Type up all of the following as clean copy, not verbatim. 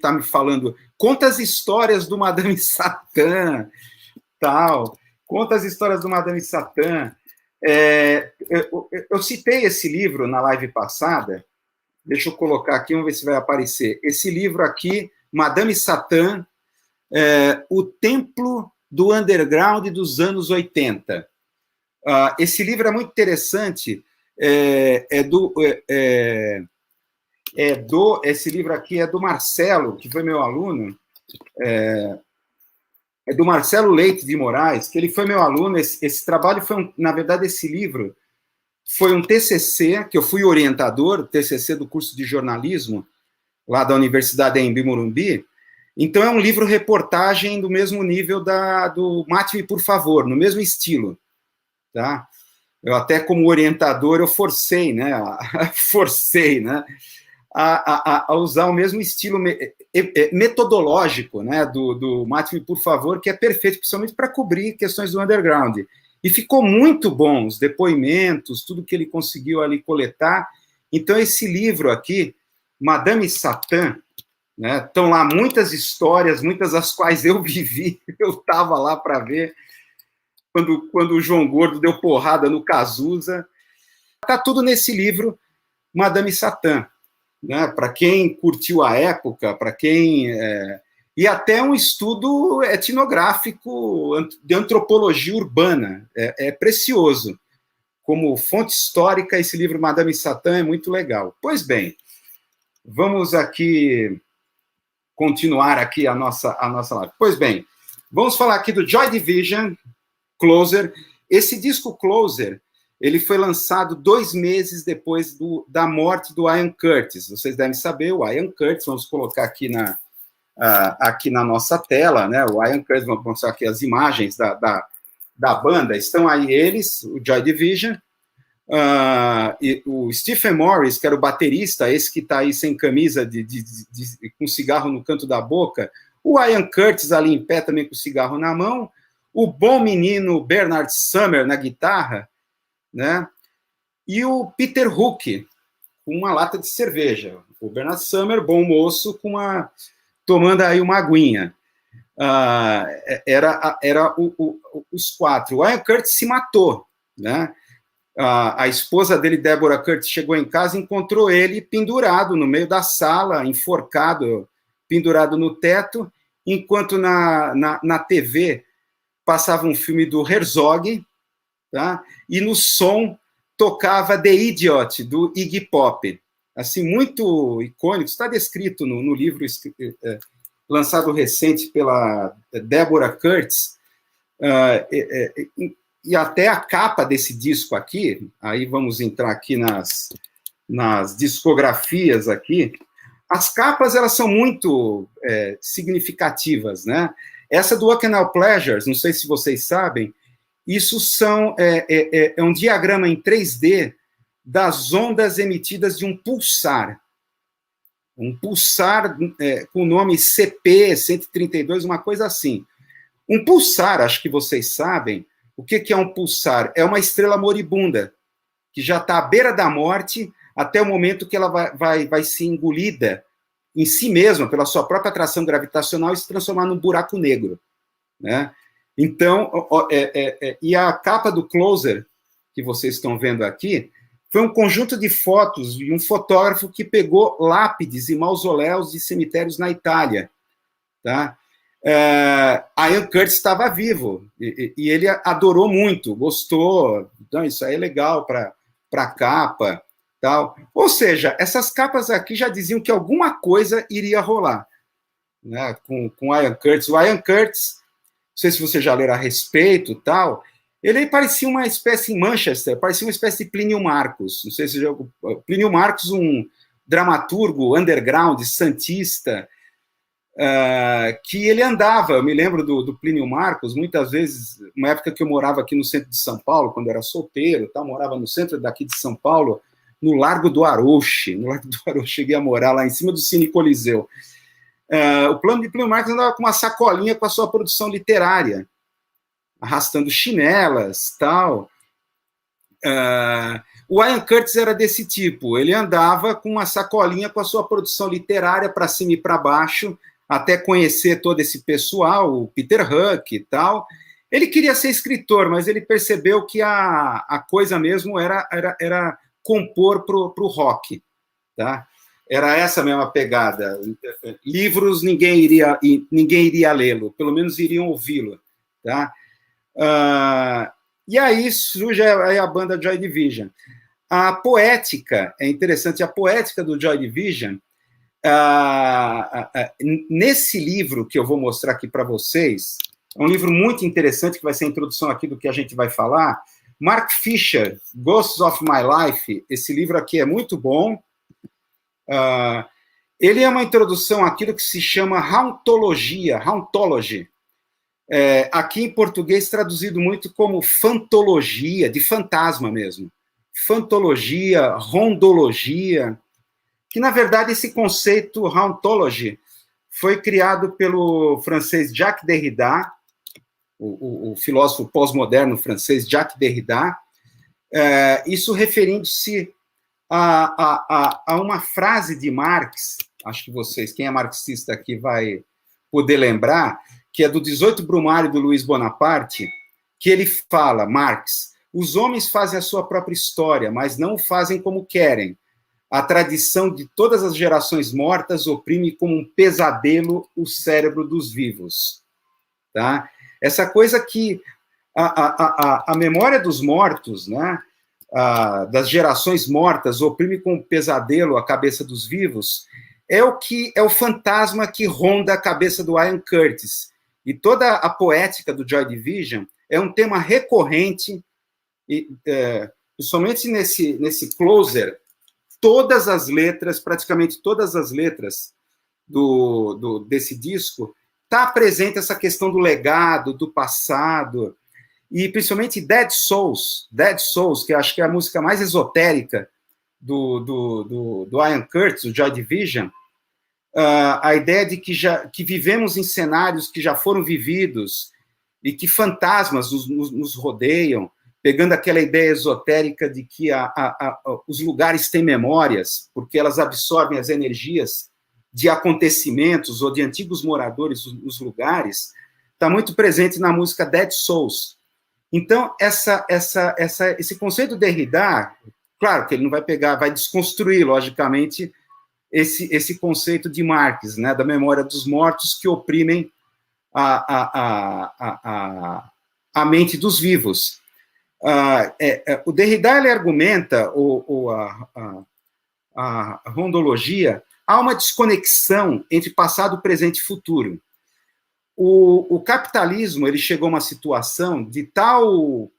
está me falando, conta as histórias do Madame Satã, tal, conta as histórias do Madame Satã. Eu citei esse livro na live passada, deixa eu colocar aqui, vamos ver se vai aparecer. Esse livro aqui, Madame Satã, O Templo do Underground dos anos 80. Esse livro é muito interessante, esse livro aqui é do Marcelo, que foi meu aluno, é do Marcelo Leite de Moraes, que ele foi meu aluno. Esse trabalho foi, na verdade, esse livro foi um TCC, que eu fui orientador, TCC do curso de jornalismo, lá da Universidade Anhembi Morumbi. Então, é um livro-reportagem do mesmo nível do Mate-me, por favor, no mesmo estilo. Tá? Eu até, como orientador, eu forcei, né, a usar o mesmo estilo metodológico, né, do Mate-me, por favor, que é perfeito, principalmente para cobrir questões do underground. E ficou muito bom, os depoimentos, tudo que ele conseguiu ali coletar. Então, esse livro aqui, Madame Satã, né, estão lá muitas histórias, muitas das quais eu vivi, eu estava lá para ver, quando o João Gordo deu porrada no Cazuza. Está tudo nesse livro, Madame Satã. Né, para quem curtiu a época, para quem... e até um estudo etnográfico de antropologia urbana. É precioso. Como fonte histórica, esse livro, Madame Satã, é muito legal. Pois bem, vamos aqui continuar aqui a nossa live. Pois bem, vamos falar aqui do Joy Division, Closer. Esse disco Closer, ele foi lançado 2 meses depois da morte do Ian Curtis. Vocês devem saber, o Ian Curtis, vamos colocar aqui na nossa tela, né? O Ian Curtis, vamos mostrar aqui as imagens da banda. Estão aí eles, o Joy Division, e o Stephen Morris, que era o baterista, esse que está aí sem camisa, com cigarro no canto da boca, o Ian Curtis ali em pé também com cigarro na mão, o bom menino Bernard Sumner na guitarra, né? E o Peter Hook, com uma lata de cerveja. O Bernard Sumner, bom moço, tomando aí uma aguinha. Era os 4. O Ian Curtis se matou, né? A esposa dele, Deborah Curtis, chegou em casa e encontrou ele pendurado no meio da sala, enforcado, pendurado no teto, enquanto na TV passava um filme do Herzog, tá? E no som tocava The Idiot, do Iggy Pop. Assim, muito icônico, está descrito no livro lançado recente pela Deborah Curtis, e até a capa desse disco aqui, aí vamos entrar aqui nas discografias aqui, as capas, elas são muito significativas, né? Essa do Bacchanal Pleasures, não sei se vocês sabem, isso é um diagrama em 3D das ondas emitidas de um pulsar. Um pulsar com o nome CP132, uma coisa assim. Um pulsar, acho que vocês sabem, o que é um pulsar? É uma estrela moribunda, que já está à beira da morte até o momento que ela vai ser engolida em si mesma, pela sua própria atração gravitacional, e se transformar num buraco negro, né? Então, e a capa do Closer, que vocês estão vendo aqui, foi um conjunto de fotos de um fotógrafo que pegou lápides e mausoléus de cemitérios na Itália. Tá? Ian Curtis estava vivo, e ele adorou muito, gostou, então, isso aí é legal para a capa. Tal. Ou seja, essas capas aqui já diziam que alguma coisa iria rolar, né, com Ian Curtis. O Ian Curtis, não sei se você já leram a respeito, tal, ele parecia uma espécie, em Manchester, parecia uma espécie de Plínio Marcos. Não sei se já... Plínio Marcos, um dramaturgo underground, santista, que ele andava, eu me lembro do Plínio Marcos, muitas vezes, uma época que eu morava aqui no centro de São Paulo, quando eu era solteiro, tal, morava no centro daqui de São Paulo, no Largo do Arouche, cheguei a morar lá em cima do Cine Coliseu. O plano de Plínio Marcos andava com uma sacolinha com a sua produção literária, arrastando chinelas, tal. O Ian Curtis era desse tipo, ele andava com uma sacolinha com a sua produção literária para cima e para baixo, até conhecer todo esse pessoal, o Peter Hook e tal. Ele queria ser escritor, mas ele percebeu que a coisa mesmo era compor para o rock. Tá? Era essa mesma pegada. Livros, ninguém iria lê-lo, pelo menos iriam ouvi-lo. Tá? E aí surge a banda Joy Division. A poética, é interessante, a poética do Joy Division, nesse livro que eu vou mostrar aqui para vocês, é um livro muito interessante, que vai ser a introdução aqui do que a gente vai falar. Mark Fisher, Ghosts of My Life, esse livro aqui é muito bom. Ele é uma introdução àquilo que se chama hauntologia, hauntology. Aqui em português traduzido muito como fantologia, de fantasma mesmo. Fantologia, rondologia, que na verdade esse conceito hauntology foi criado pelo francês Jacques Derrida, o filósofo pós-moderno francês Jacques Derrida, isso referindo-se a uma frase de Marx, acho que vocês, quem é marxista aqui vai poder lembrar, que é do 18 Brumário do Luiz Bonaparte, que ele fala, Marx, os homens fazem a sua própria história, mas não o fazem como querem. A tradição de todas as gerações mortas oprime como um pesadelo o cérebro dos vivos. Tá? Essa coisa que a memória dos mortos, né, das gerações mortas, oprime com um pesadelo a cabeça dos vivos, é o fantasma que ronda a cabeça do Ian Curtis. E toda a poética do Joy Division é um tema recorrente, principalmente nesse closer, todas as letras, praticamente todas as letras desse disco, está presente essa questão do legado, do passado, e principalmente Dead Souls, que eu acho que é a música mais esotérica do Ian Curtis, do Joy Division, a ideia de que vivemos em cenários que já foram vividos e que fantasmas nos rodeiam, pegando aquela ideia esotérica de que os lugares têm memórias, porque elas absorvem as energias de acontecimentos ou de antigos moradores nos lugares, está muito presente na música Dead Souls. Então, esse conceito de Derrida, claro que ele não vai pegar, vai desconstruir, logicamente, esse conceito de Marx, né, da memória dos mortos que oprimem a mente dos vivos. O Derrida ele argumenta a rondologia, há uma desconexão entre passado, presente e futuro. O capitalismo ele chegou a uma situação de tal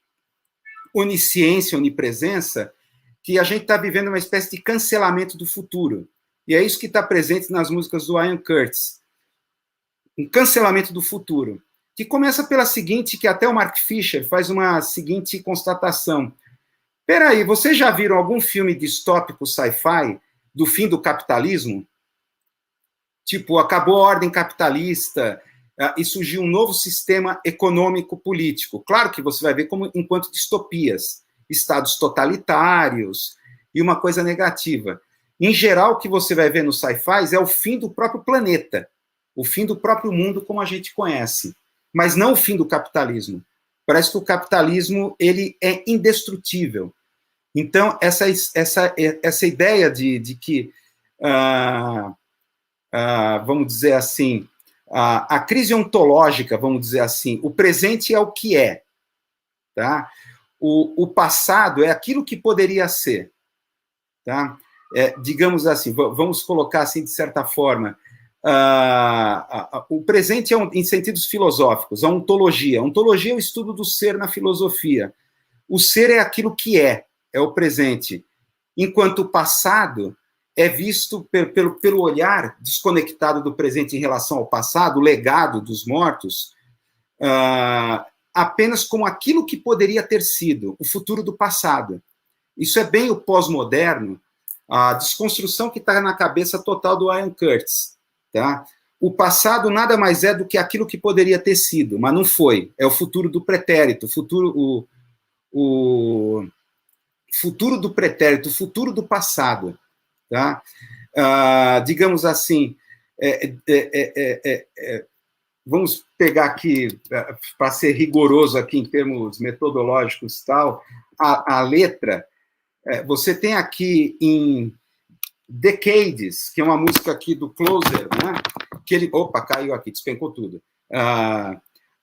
onisciência, onipresença, que a gente está vivendo uma espécie de cancelamento do futuro. E é isso que está presente nas músicas do Ian Curtis. Um cancelamento do futuro, que começa pela seguinte, que até o Mark Fisher faz uma seguinte constatação. Peraí, vocês já viram algum filme distópico sci-fi do fim do capitalismo? Tipo, acabou a ordem capitalista e surgiu um novo sistema econômico-político. Claro que você vai ver como enquanto distopias, estados totalitários e uma coisa negativa. Em geral, o que você vai ver nos sci-fi é o fim do próprio planeta, o fim do próprio mundo como a gente conhece, mas não o fim do capitalismo. Parece que o capitalismo ele é indestrutível. Então, essa ideia de que, vamos dizer assim, a crise ontológica, vamos dizer assim, o presente é o que é, tá? O passado é aquilo que poderia ser, tá? Digamos assim, vamos colocar assim de certa forma, o presente é em sentidos filosóficos, a ontologia. A ontologia é o estudo do ser na filosofia. O ser é aquilo que é o presente, enquanto o passado é visto pelo olhar desconectado do presente em relação ao passado, o legado dos mortos, apenas como aquilo que poderia ter sido, o futuro do passado. Isso é bem o pós-moderno, a desconstrução que está na cabeça total do Ian Curtis. Tá? O passado nada mais é do que aquilo que poderia ter sido, mas não foi. É o futuro do pretérito, o futuro do pretérito, futuro do passado, tá? Digamos assim, vamos pegar aqui, para ser rigoroso aqui em termos metodológicos e tal, a letra, você tem aqui em Decades, que é uma música aqui do Closer, né? Que ele... Opa, caiu aqui, despencou tudo.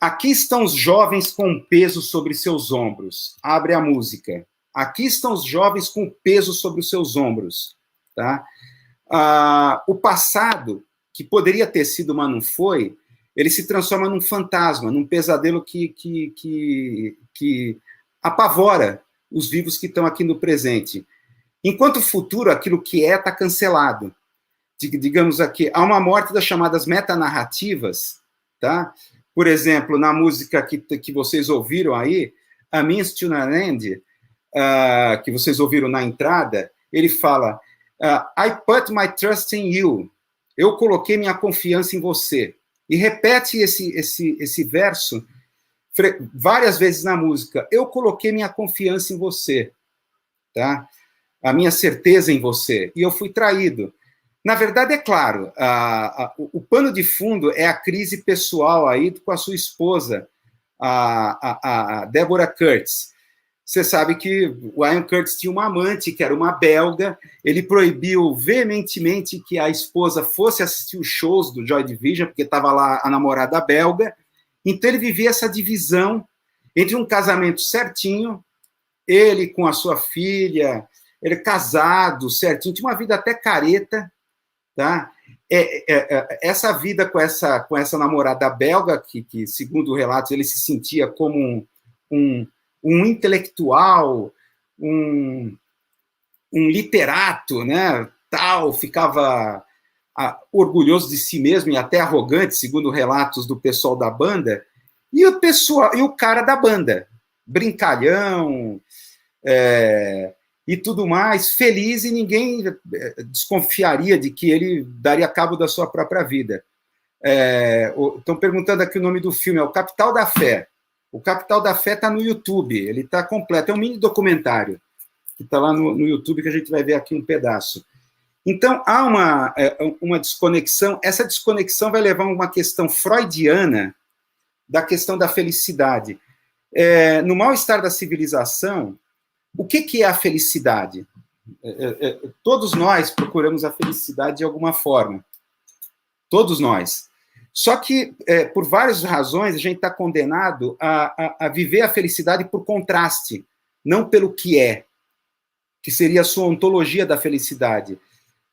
Aqui estão os jovens com peso sobre seus ombros. Abre a música. Aqui estão os jovens com peso sobre os seus ombros. Tá? O passado, que poderia ter sido, mas não foi, ele se transforma num fantasma, num pesadelo que apavora os vivos que estão aqui no presente. Enquanto o futuro, aquilo que está cancelado. Digamos aqui, há uma morte das chamadas metanarrativas, tá? Por exemplo, na música que vocês ouviram aí, A Means to an End, que vocês ouviram na entrada, ele fala, I put my trust in you. Eu coloquei minha confiança em você. E repete esse verso várias vezes na música. Eu coloquei minha confiança em você, tá? A minha certeza em você. E eu fui traído. Na verdade, é claro, o pano de fundo é a crise pessoal aí com a sua esposa, a Deborah Kurtz. Você sabe que o Ian Curtis tinha uma amante, que era uma belga, ele proibiu veementemente que a esposa fosse assistir os shows do Joy Division, porque estava lá a namorada belga, então ele vivia essa divisão entre um casamento certinho, ele com a sua filha, ele casado certinho, tinha uma vida até careta, tá? Essa vida com essa namorada belga, que segundo relatos, ele se sentia como um intelectual, um literato, né? Tal, ficava orgulhoso de si mesmo e até arrogante, segundo relatos do pessoal da banda, e o cara da banda, brincalhão, e tudo mais, feliz, e ninguém desconfiaria de que ele daria cabo da sua própria vida. Estão perguntando aqui o nome do filme, é O Capital da Fé. O Capital da Fé está no YouTube, ele está completo, é um mini documentário, que está lá no YouTube, que a gente vai ver aqui um pedaço. Então, há uma desconexão, essa desconexão vai levar a uma questão freudiana da questão da felicidade. No mal-estar da civilização, o que é a felicidade? Todos nós procuramos a felicidade de alguma forma. Todos nós. Só que, por várias razões, a gente está condenado a viver a felicidade por contraste, não pelo que seria a sua ontologia da felicidade.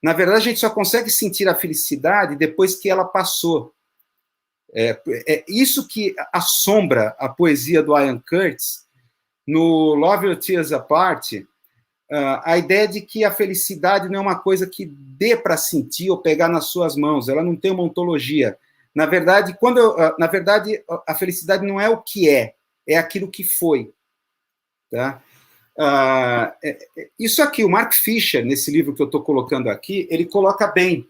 Na verdade, a gente só consegue sentir a felicidade depois que ela passou. É isso que assombra a poesia do Ian Curtis, no Love Your Tears Apart, a ideia de que a felicidade não é uma coisa que dê para sentir ou pegar nas suas mãos, ela não tem uma ontologia. Na verdade, a felicidade não é o que é aquilo que foi. Tá? Isso aqui, o Mark Fisher, nesse livro que eu estou colocando aqui, ele coloca bem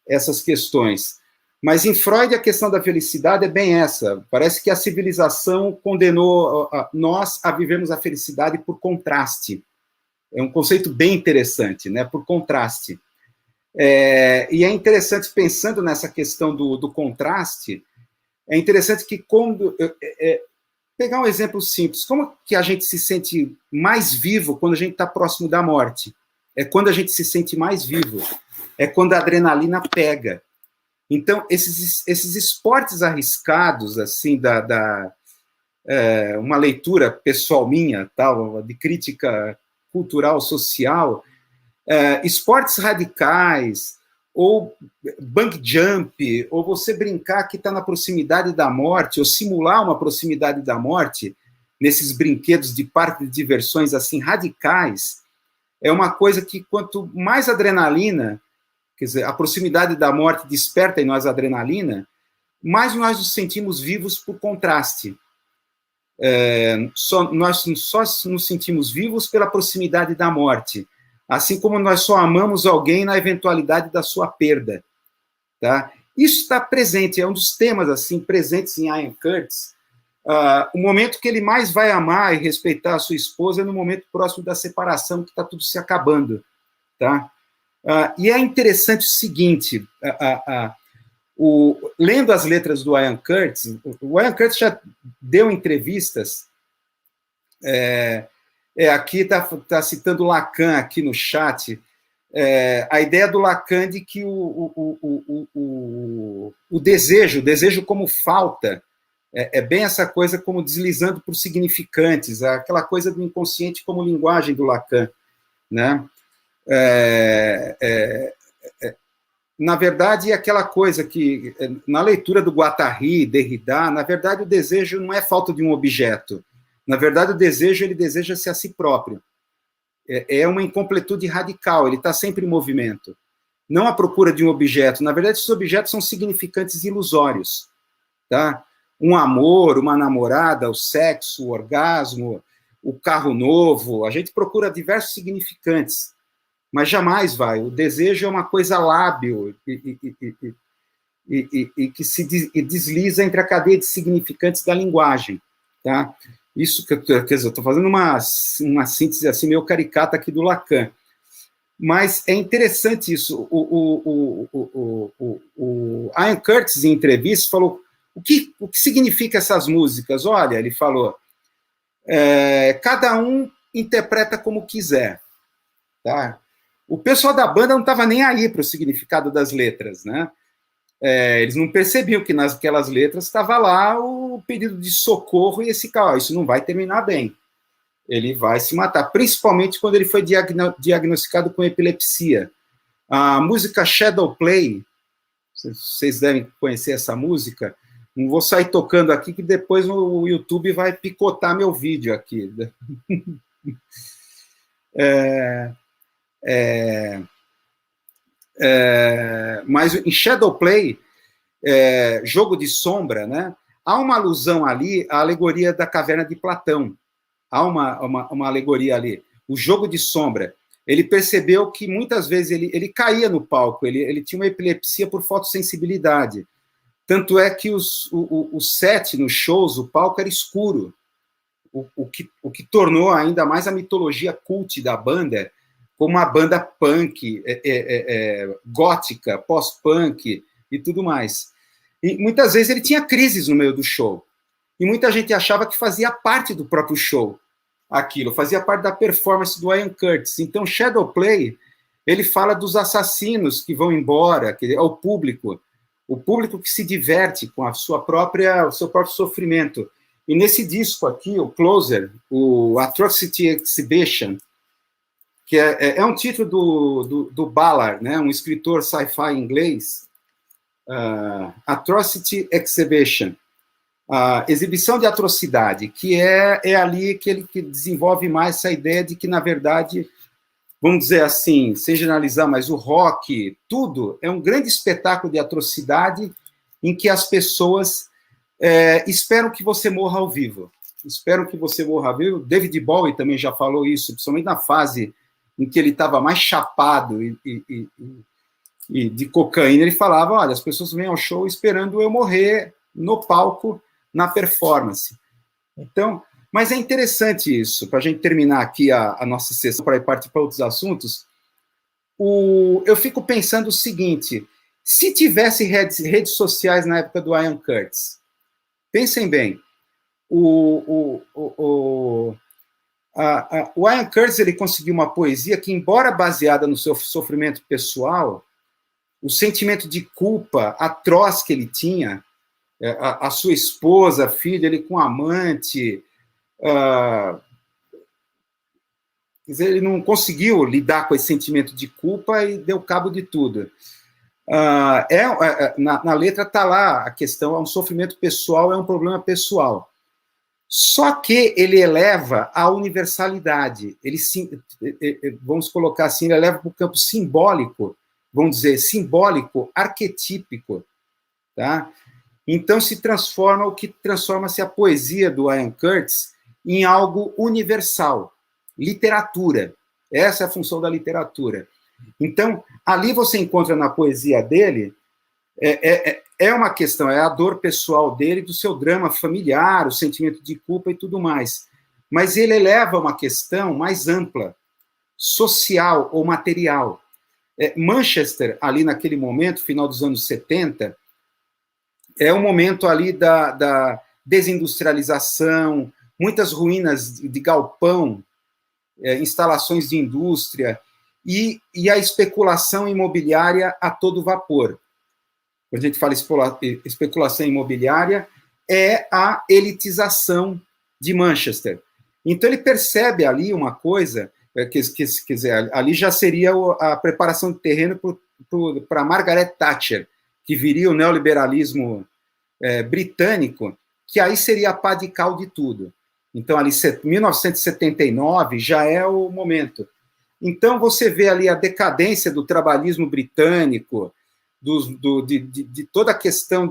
essas questões. Mas em Freud, a questão da felicidade é bem essa. Parece que a civilização condenou nós a vivermos a felicidade por contraste. É um conceito bem interessante, né? Por contraste. E é interessante, pensando nessa questão do contraste, é interessante que pegar um exemplo simples, como que a gente se sente mais vivo quando a gente está próximo da morte? É quando a gente se sente mais vivo. É quando a adrenalina pega. Então, esses esportes arriscados, assim, uma leitura pessoal minha, tal, de crítica cultural, social, esportes radicais, ou bungee jump, ou você brincar que está na proximidade da morte, ou simular uma proximidade da morte, nesses brinquedos de parque de diversões assim radicais, é uma coisa que quanto mais adrenalina, quer dizer, a proximidade da morte desperta em nós a adrenalina, mais nós nos sentimos vivos por contraste. Nós só nos sentimos vivos pela proximidade da morte, assim como nós só amamos alguém na eventualidade da sua perda. Tá? Isso está presente, é um dos temas assim presentes em Ian Curtis, o momento que ele mais vai amar e respeitar a sua esposa é no momento próximo da separação, que está tudo se acabando. Tá? E é interessante o seguinte, lendo as letras do Ian Curtis, o Ian Curtis já deu entrevistas, aqui está citando Lacan aqui no chat, a ideia do Lacan de que o desejo como falta, é bem essa coisa como deslizando por significantes, aquela coisa do inconsciente como linguagem do Lacan, né? Na verdade, aquela coisa que, na leitura do Guattari, Derrida, na verdade, o desejo não é falta de um objeto. Na verdade, o desejo, ele deseja-se a si próprio. É uma incompletude radical, ele está sempre em movimento. Não à procura de um objeto. Na verdade, esses objetos são significantes ilusórios. Tá? Um amor, uma namorada, o sexo, o orgasmo, o carro novo. A gente procura diversos significantes, mas jamais vai. O desejo é uma coisa lábil e que se desliza entre a cadeia de significantes da linguagem. Tá? Isso que quer dizer, eu estou fazendo uma síntese assim meio caricata aqui do Lacan. Mas é interessante isso. O Ian Curtis, em entrevista, falou o que significa essas músicas. Olha, ele falou, cada um interpreta como quiser. Tá? O pessoal da banda não estava nem aí para o significado das letras, né? Eles não percebiam que naquelas letras estava lá o pedido de socorro e esse cara, isso não vai terminar bem. Ele vai se matar, principalmente quando ele foi diagnosticado com epilepsia. A música Shadow Play, vocês devem conhecer essa música, não vou sair tocando aqui, que depois o YouTube vai picotar meu vídeo aqui. Mas em Shadow Play, jogo de sombra, né, há uma alusão ali à alegoria da caverna de Platão. Há uma alegoria ali. O jogo de sombra. Ele percebeu que muitas vezes ele caía no palco, ele tinha uma epilepsia por fotossensibilidade. Tanto é que o set nos shows, o palco era escuro. O que tornou ainda mais a mitologia cult da banda como uma banda punk, gótica, pós-punk e tudo mais. E muitas vezes ele tinha crises no meio do show. E muita gente achava que fazia parte do próprio show aquilo, fazia parte da performance do Ian Curtis. Então, Shadow Play, ele fala dos assassinos que vão embora, que é o público que se diverte com o seu próprio sofrimento. E nesse disco aqui, o Closer, o Atrocity Exhibition, que é um título do Ballard, né, um escritor sci-fi inglês, Atrocity Exhibition, exibição de atrocidade, que é ali que ele desenvolve mais essa ideia de que, na verdade, vamos dizer assim, sem generalizar, mas o rock, tudo, é um grande espetáculo de atrocidade em que as pessoas esperam que você morra ao vivo. Esperam que você morra ao vivo. David Bowie também já falou isso, principalmente na fase em que ele estava mais chapado e de cocaína, ele falava, olha, as pessoas vêm ao show esperando eu morrer no palco, na performance. Então, mas é interessante isso, para a gente terminar aqui a nossa sessão, para ir partir para outros assuntos, eu fico pensando o seguinte, se tivesse redes sociais na época do Ian Curtis, pensem bem, o Ian Curtis, ele conseguiu uma poesia que, embora baseada no seu sofrimento pessoal, o sentimento de culpa atroz que ele tinha, a sua esposa, a filha, ele com amante, quer dizer, ele não conseguiu lidar com esse sentimento de culpa e deu cabo de tudo. Na letra está lá a questão, é um sofrimento pessoal, é um problema pessoal. Só que ele eleva a universalidade, vamos colocar assim, ele eleva para o campo simbólico, vamos dizer, simbólico, arquetípico, tá? Então se transforma, o que transforma-se a poesia do Ian Curtis em algo universal, literatura. Essa é a função da literatura. Então, ali você encontra na poesia dele é uma questão, é a dor pessoal dele, do seu drama familiar, o sentimento de culpa e tudo mais. Mas ele eleva uma questão mais ampla, social ou material. Manchester, ali naquele momento, final dos anos 70, é o momento ali da desindustrialização, muitas ruínas de galpão, instalações de indústria, e a especulação imobiliária a todo vapor. Quando a gente fala especulação imobiliária, é a elitização de Manchester. Então, ele percebe ali uma coisa, quer dizer, ali já seria a preparação de terreno para Margaret Thatcher, que viria o neoliberalismo britânico, que aí seria a pá de cal de tudo. Então, ali, 1979 já é o momento. Então, você vê ali a decadência do trabalhismo britânico, de toda a questão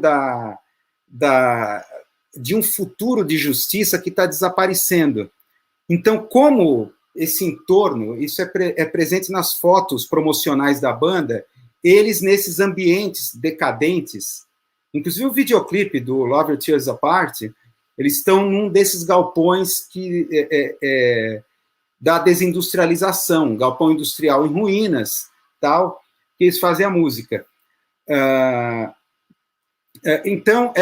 de um futuro de justiça que está desaparecendo. Então, como esse entorno, isso é presente nas fotos promocionais da banda, eles nesses ambientes decadentes, inclusive o videoclipe do Love Your Tears Apart, eles estão num desses galpões da desindustrialização, galpão industrial em ruínas, tal, que eles fazem a música. Então,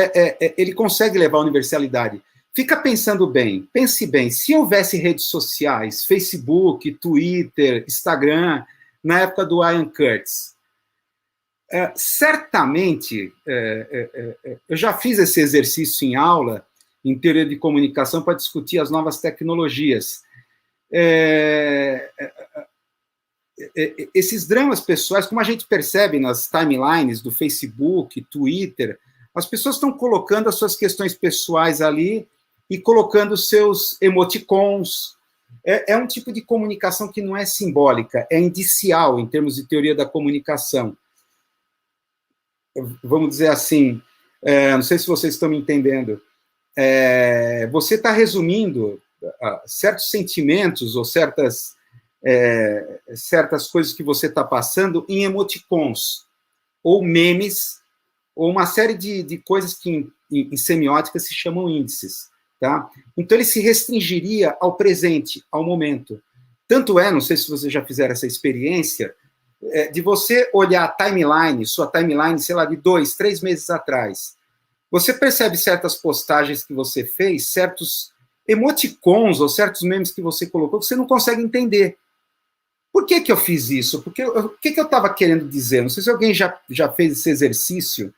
ele consegue levar a universalidade. Fica pensando bem, pense bem, se houvesse redes sociais, Facebook, Twitter, Instagram, na época do Ian Curtis, certamente, eu já fiz esse exercício em aula, em teoria de comunicação, para discutir as novas tecnologias. Esses dramas pessoais, como a gente percebe nas timelines do Facebook, Twitter, as pessoas estão colocando as suas questões pessoais ali e colocando seus emoticons. É um tipo de comunicação que não é simbólica, é indicial em termos de teoria da comunicação. Vamos dizer assim, não sei se vocês estão me entendendo, você está resumindo certos sentimentos ou certas coisas que você está passando em emoticons, ou memes, ou uma série de coisas que em semiótica se chamam índices. Tá? Então, ele se restringiria ao presente, ao momento. Tanto não sei se vocês já fizeram essa experiência, de você olhar a timeline, sua timeline, sei lá, de 2, 3 meses atrás. Você percebe certas postagens que você fez, certos emoticons ou certos memes que você colocou, que você não consegue entender. Por que eu fiz isso? O que eu estava querendo dizer? Não sei se alguém já fez esse exercício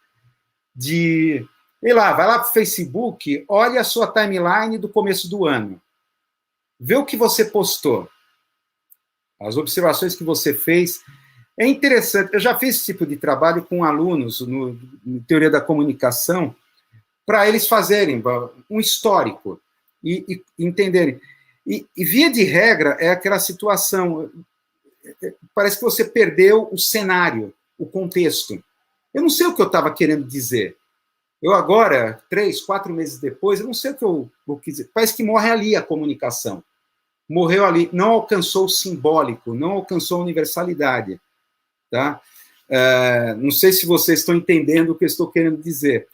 de... Sei lá, vai lá para o Facebook, olha a sua timeline do começo do ano. Vê o que você postou. As observações que você fez. É interessante. Eu já fiz esse tipo de trabalho com alunos no Teoria da Comunicação, para eles fazerem um histórico e entenderem. E via de regra, é aquela situação... Parece que você perdeu o cenário, o contexto. Eu não sei o que eu estava querendo dizer. Eu agora, 3, 4 meses depois, eu não sei o que eu quis dizer. Parece que morre ali a comunicação. Morreu ali, não alcançou o simbólico, não alcançou a universalidade. Tá? Não sei se vocês estão entendendo o que eu estou querendo dizer.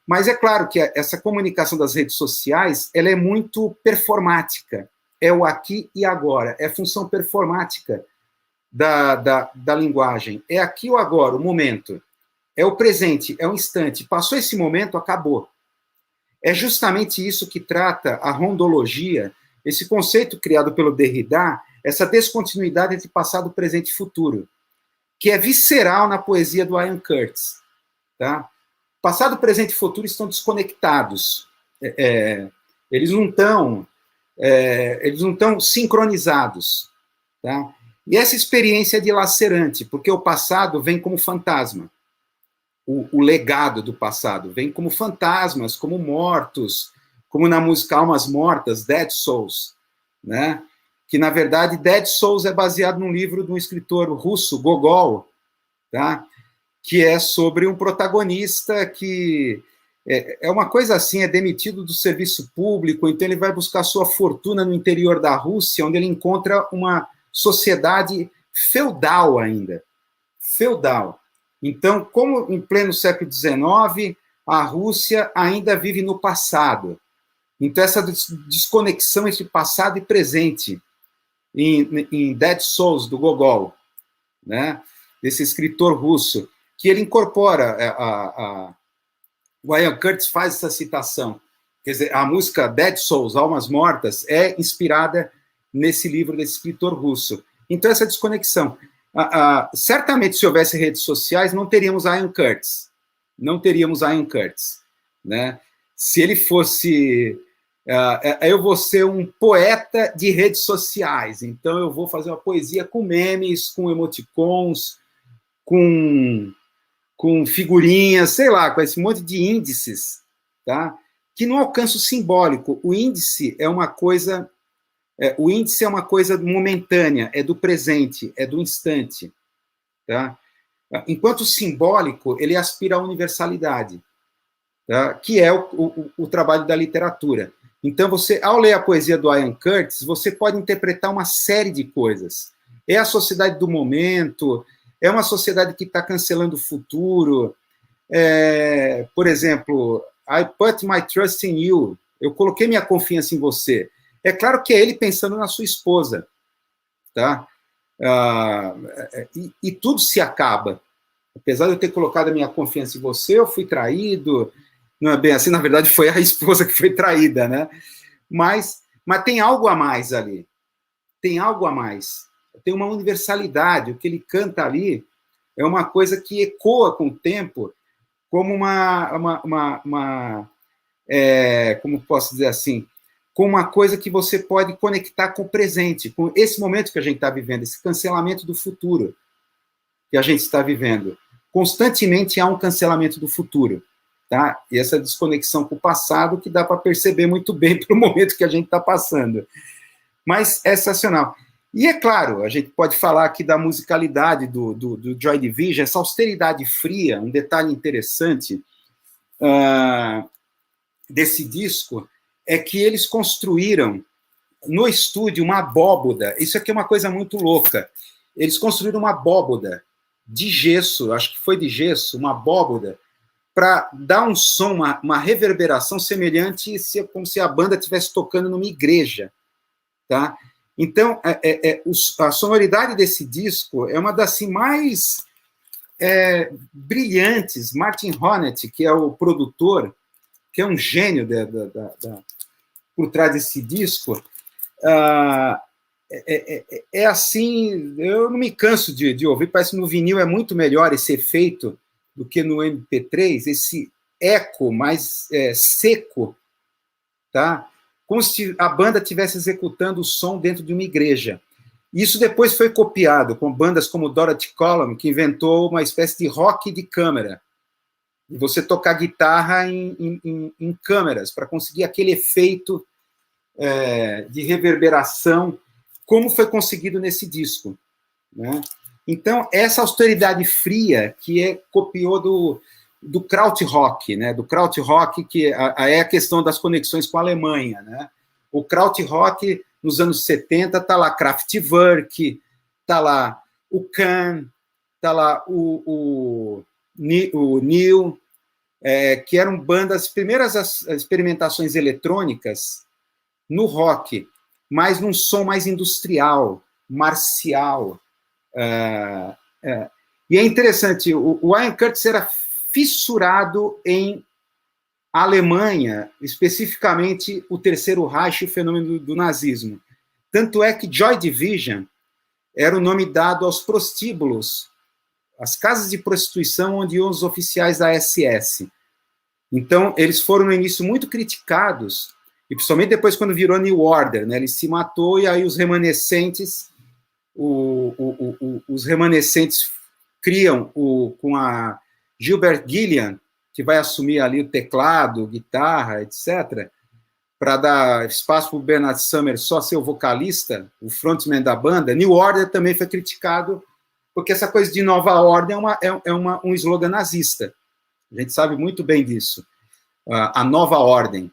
Mas é claro que essa comunicação das redes sociais, ela é muito performática. É o aqui e agora. É a função performática da linguagem. É aqui ou agora, o momento. É o presente, é o instante. Passou esse momento, acabou. É justamente isso que trata a rondologia, esse conceito criado pelo Derrida, essa descontinuidade entre passado, presente e futuro, que é visceral na poesia do Ian Curtis. Tá? Passado, presente e futuro estão desconectados. Eles não estão sincronizados. Tá? E essa experiência é dilacerante, porque o passado vem como fantasma. O legado do passado vem como fantasmas, como mortos, como na música Almas Mortas, Dead Souls, né? Que, na verdade, Dead Souls é baseado num livro de um escritor russo, Gogol, tá? Que é sobre um protagonista que é uma coisa assim, é demitido do serviço público, então ele vai buscar sua fortuna no interior da Rússia, onde ele encontra uma sociedade feudal ainda, feudal. Então, como em pleno século XIX, a Rússia ainda vive no passado. Então, essa desconexão entre passado e presente, em Dead Souls, do Gogol, né? Desse escritor russo, que ele incorpora, o Ian Curtis faz essa citação. Quer dizer, a música Dead Souls, Almas Mortas, é inspirada nesse livro desse escritor russo. Então, essa desconexão. Certamente, se houvesse redes sociais, não teríamos Ian Curtis. Não teríamos Ian Curtis. Né? Se ele fosse... eu vou ser um poeta de redes sociais, então eu vou fazer uma poesia com memes, com emoticons, com figurinhas, sei lá, com esse monte de índices, tá? Que não alcança o simbólico. O índice é uma coisa momentânea, é do presente, é do instante, tá? Enquanto o simbólico, ele aspira à universalidade, tá? Que é o trabalho da literatura. Então, você, ao ler a poesia do Ian Curtis, você pode interpretar uma série de coisas. É a sociedade do momento, é uma sociedade que está cancelando o futuro. Por exemplo, I put my trust in you. Eu coloquei minha confiança em você. É claro que é ele pensando na sua esposa. Tá? E tudo se acaba. Apesar de eu ter colocado a minha confiança em você, eu fui traído. Não é bem assim, na verdade, foi a esposa que foi traída, né? Mas tem algo a mais ali. Tem algo a mais. Tem uma universalidade. O que ele canta ali é uma coisa que ecoa com o tempo como como posso dizer assim, como uma coisa que você pode conectar com o presente, com esse momento que a gente está vivendo, esse cancelamento do futuro que a gente está vivendo. Constantemente há um cancelamento do futuro. Tá? E essa desconexão com o passado que dá para perceber muito bem pelo momento que a gente está passando. Mas é sensacional. E é claro, a gente pode falar aqui da musicalidade do Joy Division, essa austeridade fria, um detalhe interessante desse disco é que eles construíram no estúdio uma abóboda. Isso aqui é uma coisa muito louca. Eles construíram uma abóboda de gesso, acho que foi de gesso, uma abóboda, para dar um som, uma reverberação semelhante como se a banda estivesse tocando numa igreja. Tá? Então, a sonoridade desse disco é uma das assim, mais brilhantes. Martin Honnett, que é o produtor, que é um gênio por trás desse disco, assim, eu não me canso de ouvir, parece que no vinil é muito melhor esse efeito do que no MP3, esse eco mais seco, tá? Como se a banda estivesse executando o som dentro de uma igreja. Isso depois foi copiado com bandas como Dorothy Column, que inventou uma espécie de rock de câmera, e você tocar guitarra em câmeras, para conseguir aquele efeito de reverberação, como foi conseguido nesse disco. Né? Então, essa austeridade fria que copiou do Krautrock, né? Do Krautrock, que é a questão das conexões com a Alemanha. Né? O Krautrock, nos anos 70, está lá Kraftwerk, está lá o Can, está lá o Neil, que eram bandas, as primeiras experimentações eletrônicas no rock, mas num som mais industrial, marcial. E é interessante, o Ian Curtis era fissurado em Alemanha, especificamente o Terceiro Reich e o fenômeno do nazismo. Tanto é que Joy Division era o nome dado aos prostíbulos, as casas de prostituição onde iam os oficiais da SS. Então, eles foram no início muito criticados, e principalmente depois quando virou New Order, né? Ele se matou e aí os remanescentes criam com a Gilbert Gillian, que vai assumir ali o teclado, guitarra, etc., para dar espaço para o Bernard Sumner só ser o vocalista, o frontman da banda. New Order também foi criticado, porque essa coisa de nova ordem um slogan nazista. A gente sabe muito bem disso. A nova ordem.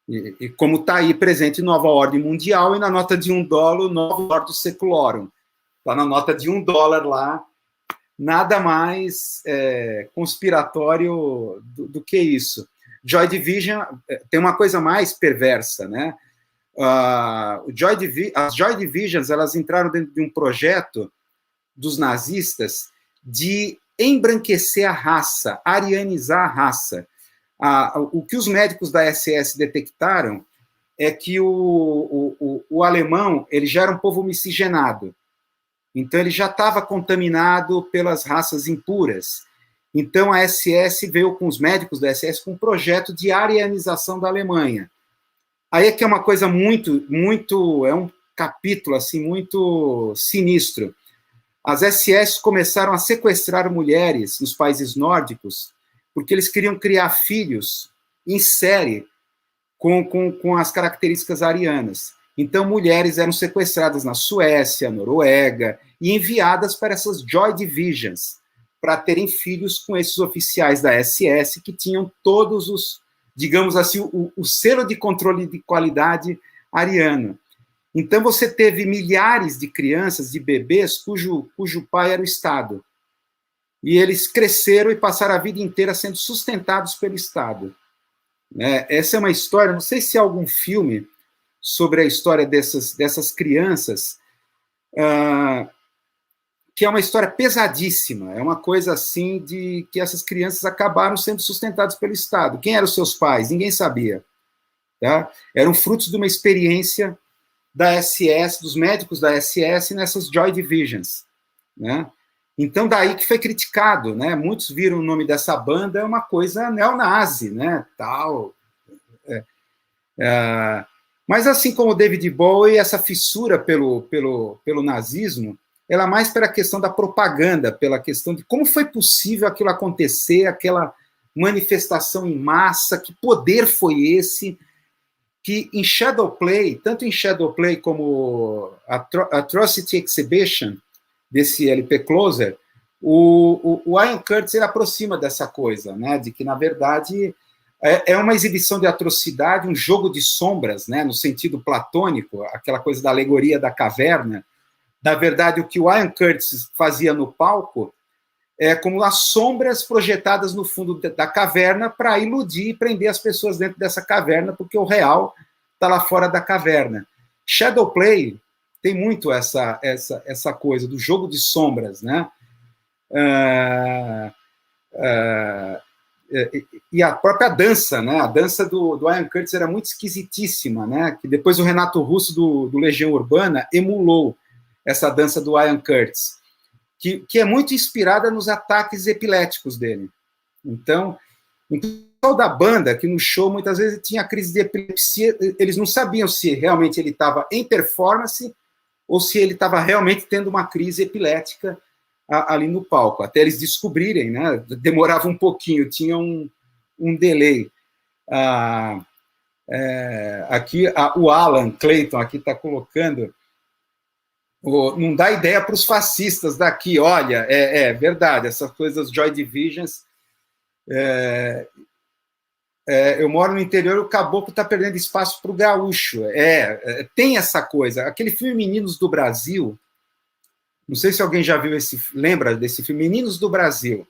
E como está aí presente nova ordem mundial, e na nota de $1, nova ordem seculorum. Está na nota de $1 lá, nada mais conspiratório do que isso. Joy Division tem uma coisa mais perversa, né? As Joy Divisions, elas entraram dentro de um projeto dos nazistas de embranquecer a raça, arianizar a raça. O que os médicos da SS detectaram é que o alemão ele já era um povo miscigenado. Então, ele já estava contaminado pelas raças impuras. Então, a SS veio com os médicos da SS com um projeto de arianização da Alemanha. Aí é que é uma coisa é um capítulo assim muito sinistro. As SS começaram a sequestrar mulheres nos países nórdicos porque eles queriam criar filhos em série com as características arianas. Então, mulheres eram sequestradas na Suécia, Noruega, e enviadas para essas Joy Divisions, para terem filhos com esses oficiais da SS, que tinham todos os, digamos assim, o selo de controle de qualidade ariano. Então, você teve milhares de crianças, de bebês, cujo pai era o Estado. E eles cresceram e passaram a vida inteira sendo sustentados pelo Estado. Essa é uma história, não sei se há algum filme sobre a história dessas crianças, que é uma história pesadíssima, é uma coisa assim de que essas crianças acabaram sendo sustentadas pelo Estado. Quem eram os seus pais? Ninguém sabia. Tá? Eram frutos de uma experiência da SS, dos médicos da SS nessas Joy Divisions. Né? Então, daí que foi criticado. Né? Muitos viram o nome dessa banda, é uma coisa neonazi, né? Tal. Mas, assim como o David Bowie, essa fissura pelo nazismo, ela é mais pela questão da propaganda, pela questão de como foi possível aquilo acontecer, aquela manifestação em massa, que poder foi esse, que em Shadowplay, tanto em Shadowplay como Atrocity Exhibition, desse LP Closer, o Ian Curtis ele aproxima dessa coisa, né, de que, na verdade, é uma exibição de atrocidade, um jogo de sombras, né, no sentido platônico, aquela coisa da alegoria da caverna. Na verdade, o que o Ian Curtis fazia no palco é como as sombras projetadas no fundo da caverna para iludir e prender as pessoas dentro dessa caverna, porque o real está lá fora da caverna. Shadowplay tem muito essa coisa do jogo de sombras, né? E a própria dança, né? A dança do Ian Curtis era muito esquisitíssima, né? Que depois o Renato Russo do Legião Urbana emulou essa dança do Ian Curtis, que é muito inspirada nos ataques epiléticos dele. Então, o pessoal da banda, que no show muitas vezes tinha crise de epilepsia, eles não sabiam se realmente ele estava em performance ou se ele estava realmente tendo uma crise epilética ali no palco, até eles descobrirem, né? Demorava um pouquinho, tinha um delay. Aqui, o Alan Clayton aqui está colocando, não dá ideia para os fascistas daqui, olha, é verdade, essas coisas Joy Divisions, eu moro no interior, o caboclo está perdendo espaço para o gaúcho, tem essa coisa, aquele filme Meninos do Brasil, não sei se alguém já viu lembra desse filme, Meninos do Brasil,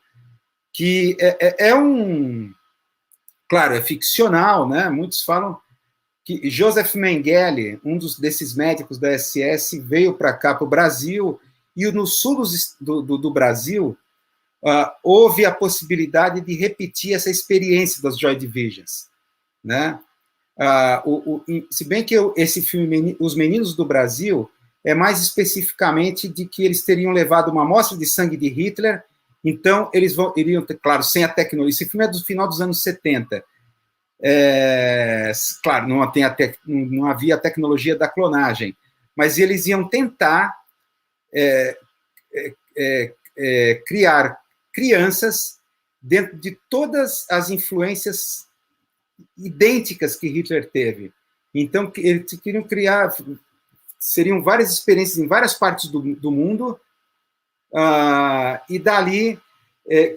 que claro, é ficcional, né? Muitos falam que Joseph Mengele, desses médicos da SS, veio para cá, para o Brasil, e no sul do Brasil houve a possibilidade de repetir essa experiência das Joy Divisions. Né? Se bem que esse filme, Os Meninos do Brasil, é mais especificamente de que eles teriam levado uma amostra de sangue de Hitler, então eles iriam, claro, sem a tecnologia. Esse filme é do final dos anos 70. Claro, não havia a tecnologia da clonagem, mas eles iam tentar criar crianças dentro de todas as influências idênticas que Hitler teve. Então, eles queriam criar... Seriam várias experiências em várias partes do mundo, e dali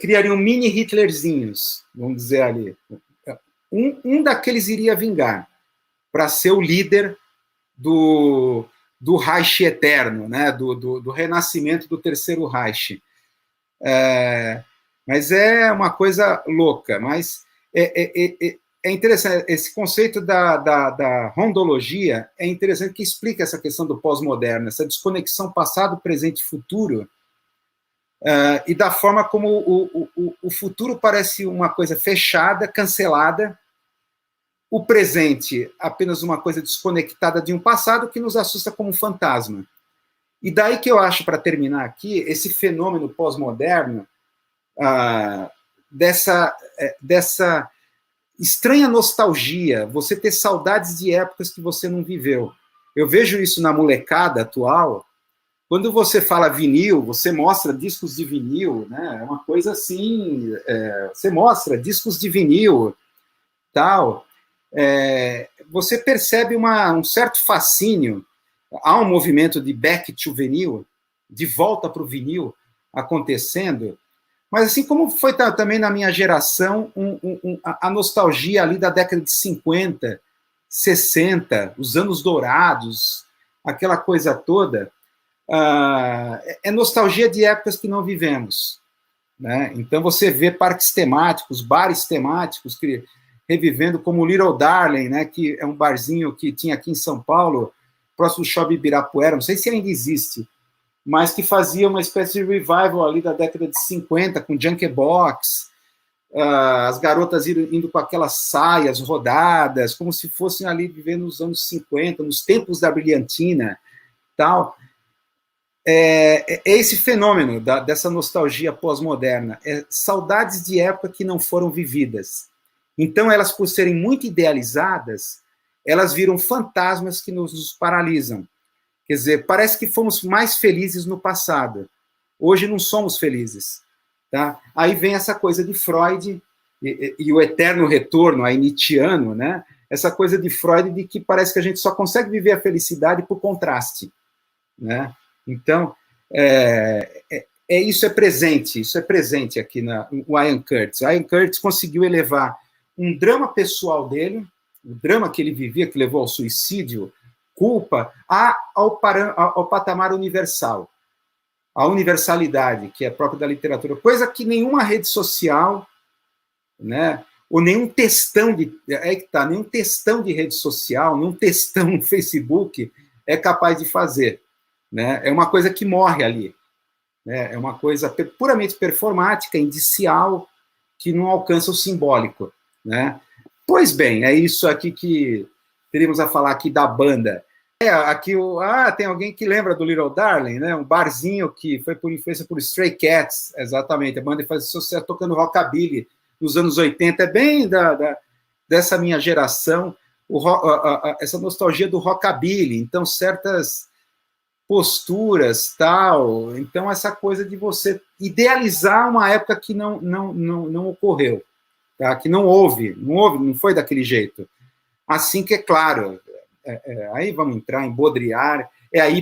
criariam mini Hitlerzinhos, vamos dizer ali. Um daqueles iria vingar para ser o líder do Reich eterno, né? do renascimento do Terceiro Reich. Mas é uma coisa louca. Mas é interessante, esse conceito da rondologia é interessante, que explica essa questão do pós-moderno, essa desconexão passado, presente e futuro, e da forma como o futuro parece uma coisa fechada, cancelada, o presente apenas uma coisa desconectada de um passado que nos assusta como um fantasma. E daí que eu acho, para terminar aqui, esse fenômeno pós-moderno, dessa estranha nostalgia, você ter saudades de épocas que você não viveu. Eu vejo isso na molecada atual. Quando você fala vinil, você mostra discos de vinil, né? É uma coisa assim, você mostra discos de vinil, tal. Você percebe um certo fascínio. Há um movimento de back to vinil, de volta para o vinil, acontecendo. Mas assim como foi também na minha geração, a nostalgia ali da década de 50, 60, os anos dourados, aquela coisa toda, é nostalgia de épocas que não vivemos. Né? Então você vê parques temáticos, bares temáticos, revivendo, como o Little Darling, né, que é um barzinho que tinha aqui em São Paulo, próximo do Shopping Ibirapuera, não sei se ainda existe, mas que fazia uma espécie de revival ali da década de 50, com Junkebox, as garotas indo com aquelas saias rodadas, como se fossem ali vivendo nos anos 50, nos tempos da brilhantina, tal. Esse fenômeno dessa nostalgia pós-moderna, saudades de época que não foram vividas. Então, elas, por serem muito idealizadas, elas viram fantasmas que nos paralisam. Quer dizer, parece que fomos mais felizes no passado. Hoje não somos felizes. Tá? Aí vem essa coisa de Freud e o eterno retorno aí nietzschiano, né? Essa coisa de Freud de que parece que a gente só consegue viver a felicidade por contraste. Né? Então, isso é presente aqui no Ian Curtis. Ian Curtis conseguiu elevar um drama pessoal dele, o drama que ele vivia, que levou ao suicídio, culpa, ao patamar universal, a universalidade, que é própria da literatura, coisa que nenhuma rede social, né, ou nenhum textão nenhum textão de rede social, nenhum textão no Facebook é capaz de fazer. Né? É uma coisa que morre ali. Né? É uma coisa puramente performática, indicial, que não alcança o simbólico. Né? Pois bem, é isso aqui que teríamos a falar aqui da banda. Aqui tem alguém que lembra do Little Darling, né? Um barzinho que foi por influência por Stray Cats, exatamente. A banda faz sucesso tocando rockabilly nos anos 80, é bem dessa minha geração, essa nostalgia do rockabilly. Então, certas posturas, tal. Então, essa coisa de você idealizar uma época que não ocorreu, tá? Que não houve, não foi daquele jeito. Assim que, é claro, aí vamos entrar em Baudrillard, aí